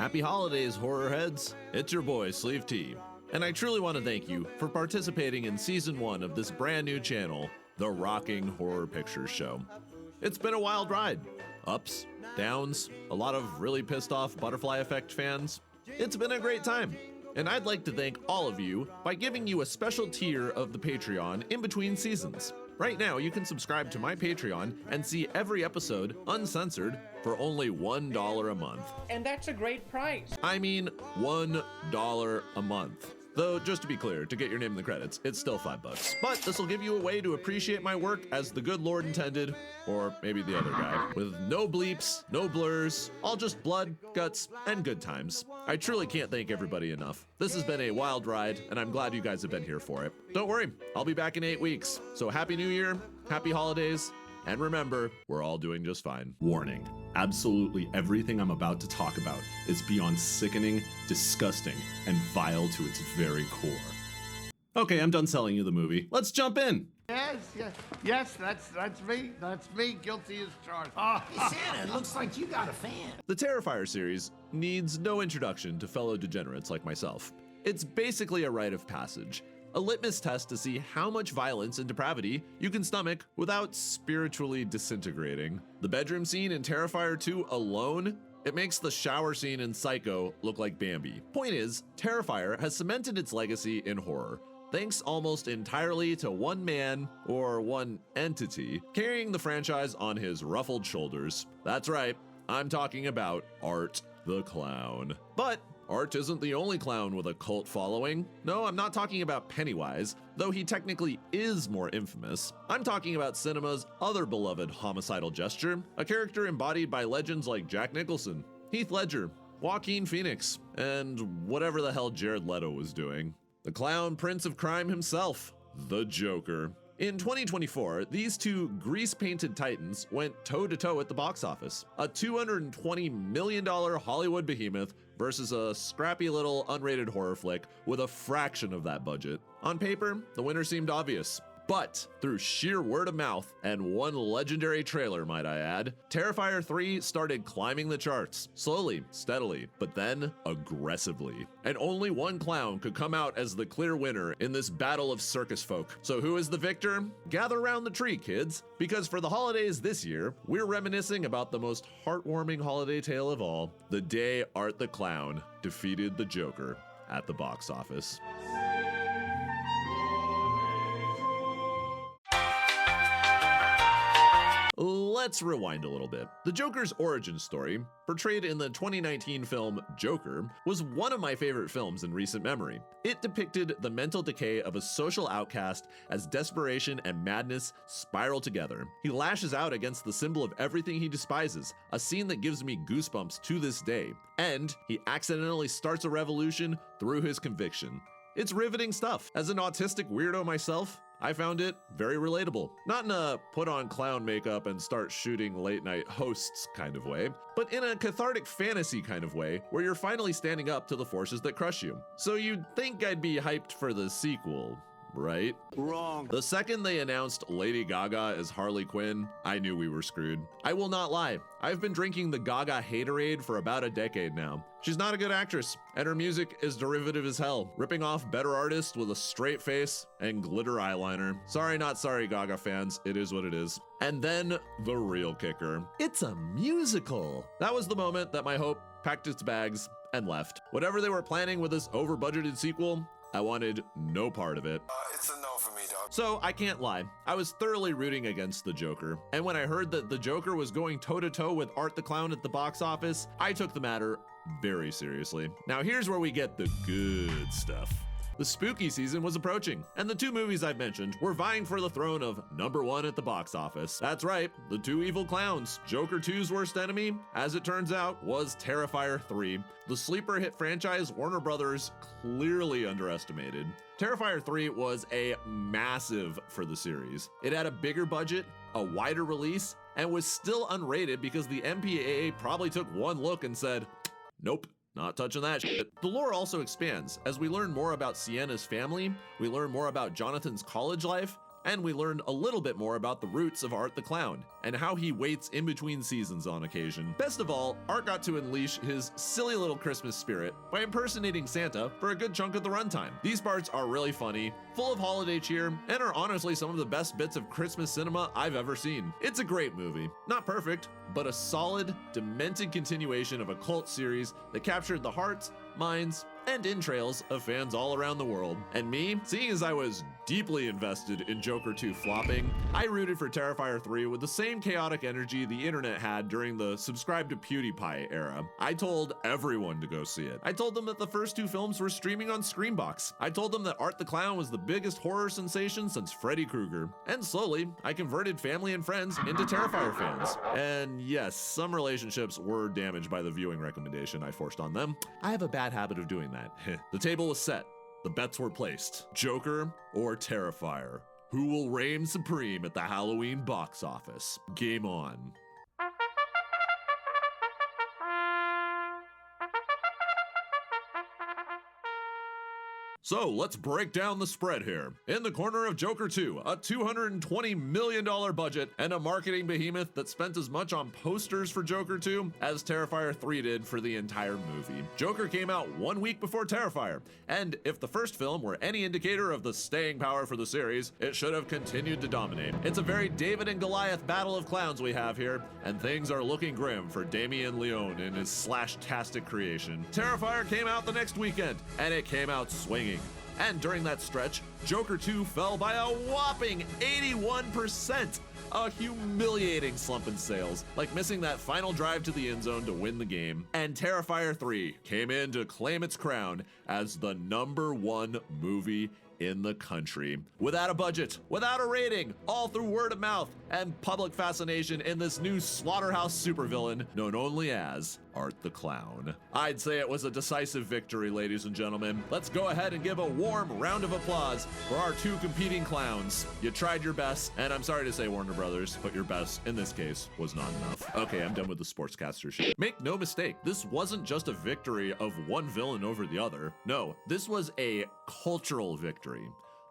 Happy holidays, horror heads. It's your boy, Sleeve T. And I truly want to thank you for participating in season 1 of this brand new channel, The Rocking Horror Picture Show. It's been a wild ride. Ups, downs, a lot of really pissed off Butterfly Effect fans. It's been a great time. And I'd like to thank all of you by giving you a special tier of the Patreon in between seasons. Right now, you can subscribe to my Patreon and see every episode uncensored for only $1 a month. And that's a great price. I mean, $1 a month. Though, just to be clear, to get your name in the credits, it's still $5. But this will give you a way to appreciate my work as the good Lord intended, or maybe the other guy, with no bleeps, no blurs, all just blood, guts, and good times. I truly can't thank everybody enough. This has been a wild ride, and I'm glad you guys have been here for it. Don't worry, I'll be back in 8 weeks. So Happy New Year, Happy Holidays, and remember, we're all doing just fine. Warning, absolutely everything I'm about to talk about is beyond sickening, disgusting, and vile to its very core. Okay, I'm done selling you the movie. Let's jump in. Yes, that's me. That's me, guilty as charged. Hey, Santa, it looks like you got a fan. The Terrifier series needs no introduction to fellow degenerates like myself. It's basically a rite of passage. A litmus test to see how much violence and depravity you can stomach without spiritually disintegrating. The bedroom scene in Terrifier 2 alone, it makes the shower scene in Psycho look like Bambi. Point is, Terrifier has cemented its legacy in horror, thanks almost entirely to one man, or one entity, carrying the franchise on his ruffled shoulders. That's right, I'm talking about Art the Clown. But Art isn't the only clown with a cult following. No, I'm not talking about Pennywise, though he technically is more infamous. I'm talking about cinema's other beloved homicidal gesture, a character embodied by legends like Jack Nicholson, Heath Ledger, Joaquin Phoenix, and whatever the hell Jared Leto was doing. The clown prince of crime himself, the Joker. In 2024, these two grease-painted titans went toe-to-toe at the box office. A $220 million Hollywood behemoth versus a scrappy little unrated horror flick with a fraction of that budget. On paper, the winner seemed obvious. But through sheer word of mouth and one legendary trailer, might I add, Terrifier 3 started climbing the charts, slowly, steadily, but then aggressively. And only one clown could come out as the clear winner in this battle of circus folk. So who is the victor? Gather around the tree, kids, because for the holidays this year, we're reminiscing about the most heartwarming holiday tale of all, the day Art the Clown defeated the Joker at the box office. Let's rewind a little bit. The Joker's origin story, portrayed in the 2019 film Joker, was one of my favorite films in recent memory. It depicted the mental decay of a social outcast as desperation and madness spiral together. He lashes out against the symbol of everything he despises, a scene that gives me goosebumps to this day. And he accidentally starts a revolution through his conviction. It's riveting stuff. As an autistic weirdo myself, I found it very relatable. Not in a put on clown makeup and start shooting late night hosts kind of way, but in a cathartic fantasy kind of way where you're finally standing up to the forces that crush you. So you'd think I'd be hyped for the sequel, right? Wrong. The second they announced Lady Gaga as Harley Quinn, I knew we were screwed. I will not lie, I've been drinking the Gaga haterade for about a decade now. She's not a good actress, and her music is derivative as hell, ripping off better artists with a straight face and glitter eyeliner. Sorry, not sorry, Gaga fans, it is what it is. And then the real kicker. It's a musical. That was the moment that my hope packed its bags and left. Whatever they were planning with this over-budgeted sequel, I wanted no part of it. It's a no for me, dog. So I can't lie, I was thoroughly rooting against the Joker. And when I heard that the Joker was going toe-to-toe with Art the Clown at the box office, I took the matter very seriously. Now here's where we get the good stuff. The spooky season was approaching, and the two movies I've mentioned were vying for the throne of #1 at the box office. That's right, the two evil clowns. Joker 2's worst enemy, as it turns out, was Terrifier 3, the sleeper hit franchise Warner Brothers clearly underestimated. Terrifier 3 was a massive for the series. It had a bigger budget, a wider release, and was still unrated because the MPAA probably took one look and said, nope. Not touching that shit. The lore also expands. As we learn more about Sienna's family, we learn more about Jonathan's college life, and we learned a little bit more about the roots of Art the Clown and how he waits in between seasons on occasion. Best of all, Art got to unleash his silly little Christmas spirit by impersonating Santa for a good chunk of the runtime. These parts are really funny, full of holiday cheer, and are honestly some of the best bits of Christmas cinema I've ever seen. It's a great movie. Not perfect, but a solid, demented continuation of a cult series that captured the hearts, minds, and entrails of fans all around the world. And me, seeing as I was deeply invested in Joker 2 flopping, I rooted for Terrifier 3 with the same chaotic energy the internet had during the subscribe to PewDiePie era. I told everyone to go see it. I told them that the first two films were streaming on Screambox. I told them that Art the Clown was the biggest horror sensation since Freddy Krueger. And slowly, I converted family and friends into Terrifier fans. And yes, some relationships were damaged by the viewing recommendation I forced on them. I have a bad habit of doing that. The table was set. The bets were placed. Joker or Terrifier? Who will reign supreme at the Halloween box office? Game on. So let's break down the spread here. In the corner of Joker 2, a $220 million budget and a marketing behemoth that spent as much on posters for Joker 2 as Terrifier 3 did for the entire movie. Joker came out 1 week before Terrifier, and if the first film were any indicator of the staying power for the series, it should have continued to dominate. It's a very David and Goliath battle of clowns we have here, and things are looking grim for Damien Leone in his slash-tastic creation. Terrifier came out the next weekend, and it came out swinging. And during that stretch, Joker 2 fell by a whopping 81%. A humiliating slump in sales, like missing that final drive to the end zone to win the game. And Terrifier 3 came in to claim its crown as the #1 movie in the country. Without a budget, without a rating, all through word of mouth and public fascination in this new slaughterhouse supervillain known only as Art the Clown. I'd say it was a decisive victory, ladies and gentlemen. Let's go ahead and give a warm round of applause for our two competing clowns. You tried your best, and I'm sorry to say, Warner Brothers, but your best in this case was not enough. Okay, I'm done with the sportscaster shit. Make no mistake, this wasn't just a victory of one villain over the other. No, this was a cultural victory.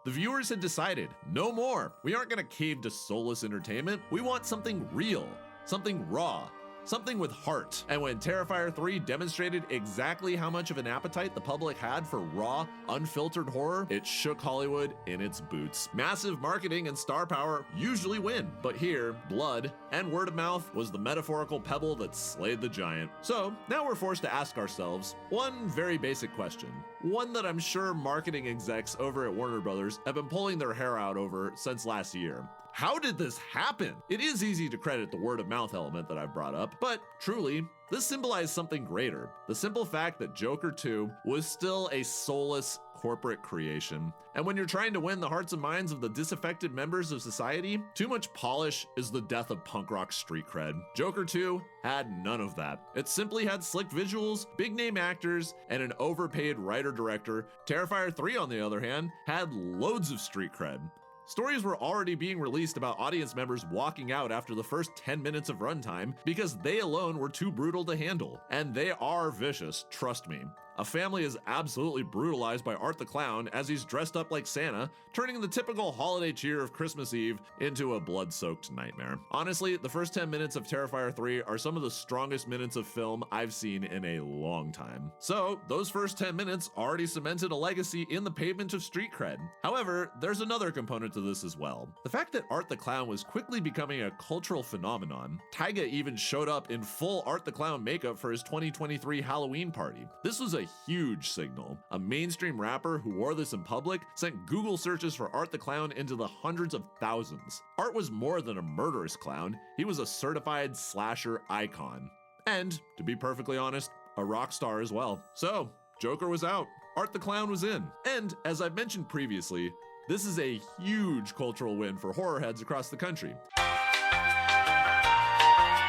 The viewers had decided, no more. We aren't gonna cave to soulless entertainment. We want something real, something raw, something with heart. And when Terrifier 3 demonstrated exactly how much of an appetite the public had for raw, unfiltered horror, it shook Hollywood in its boots. Massive marketing and star power usually win, but here, blood and word of mouth was the metaphorical pebble that slayed the giant. So now we're forced to ask ourselves one very basic question, one that I'm sure marketing execs over at Warner Brothers have been pulling their hair out over since last year. How did this happen? It is easy to credit the word of mouth element that I've brought up, but truly, this symbolized something greater. The simple fact that Joker 2 was still a soulless corporate creation. And when you're trying to win the hearts and minds of the disaffected members of society, too much polish is the death of punk rock street cred. Joker 2 had none of that. It simply had slick visuals, big name actors, and an overpaid writer-director. Terrifier 3, on the other hand, had loads of street cred. Stories were already being released about audience members walking out after the first 10 minutes of runtime because they alone were too brutal to handle. And they are vicious, trust me. A family is absolutely brutalized by Art the Clown as he's dressed up like Santa, turning the typical holiday cheer of Christmas Eve into a blood-soaked nightmare. Honestly, the first 10 minutes of Terrifier 3 are some of the strongest minutes of film I've seen in a long time. So, those first 10 minutes already cemented a legacy in the pavement of street cred. However, there's another component to this as well. The fact that Art the Clown was quickly becoming a cultural phenomenon. Tyga even showed up in full Art the Clown makeup for his 2023 Halloween party. This was a huge signal. A mainstream rapper who wore this in public sent Google searches for Art the Clown into the hundreds of thousands. Art was more than a murderous clown, he was a certified slasher icon. And, to be perfectly honest, a rock star as well. So, Joker was out, Art the Clown was in. And, as I've mentioned previously, this is a huge cultural win for horror heads across the country.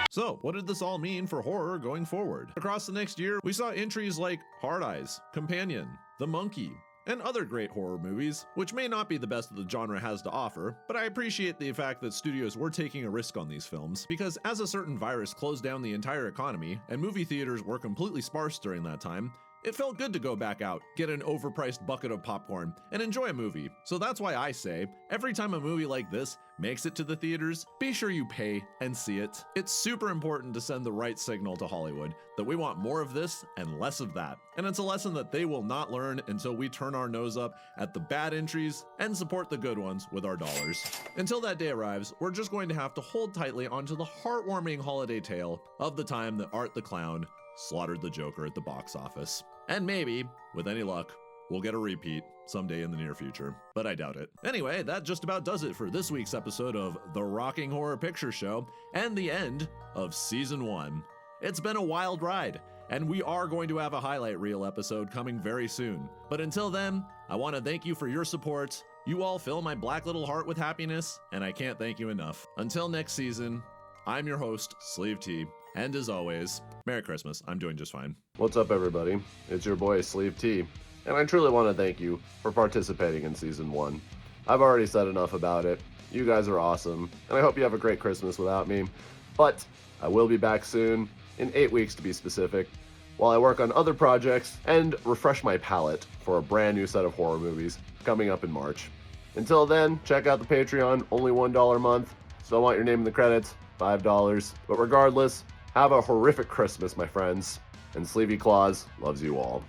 So, what did this all mean for horror going forward? Across the next year, we saw entries like Hard Eyes, Companion, The Monkey, and other great horror movies, which may not be the best that the genre has to offer, but I appreciate the fact that studios were taking a risk on these films, because as a certain virus closed down the entire economy, and movie theaters were completely sparse during that time, It felt good to go back out, get an overpriced bucket of popcorn, and enjoy a movie. So that's why I say, every time a movie like this makes it to the theaters, be sure you pay and see it. It's super important to send the right signal to Hollywood that we want more of this and less of that. And it's a lesson that they will not learn until we turn our nose up at the bad entries and support the good ones with our dollars. Until that day arrives, we're just going to have to hold tightly onto the heartwarming holiday tale of the time that Art the Clown slaughtered the Joker at the box office. And maybe, with any luck, we'll get a repeat someday in the near future, but I doubt it. Anyway, that just about does it for this week's episode of The Rocking Horror Picture Show and the end of Season 1. It's been a wild ride, and we are going to have a highlight reel episode coming very soon. But until then, I want to thank you for your support. You all fill my black little heart with happiness, and I can't thank you enough. Until next season, I'm your host, Sleeve T, and as always, Merry Christmas. I'm doing just fine. What's up, everybody? It's your boy, Sleeve T, and I truly want to thank you for participating in Season 1. I've already said enough about it. You guys are awesome, and I hope you have a great Christmas without me. But I will be back soon, in 8 weeks to be specific, while I work on other projects and refresh my palette for a brand new set of horror movies coming up in March. Until then, check out the Patreon, only $1 a month. Still want your name in the credits, $5. But regardless, have a horrific Christmas, my friends, and Sleevey Claus loves you all.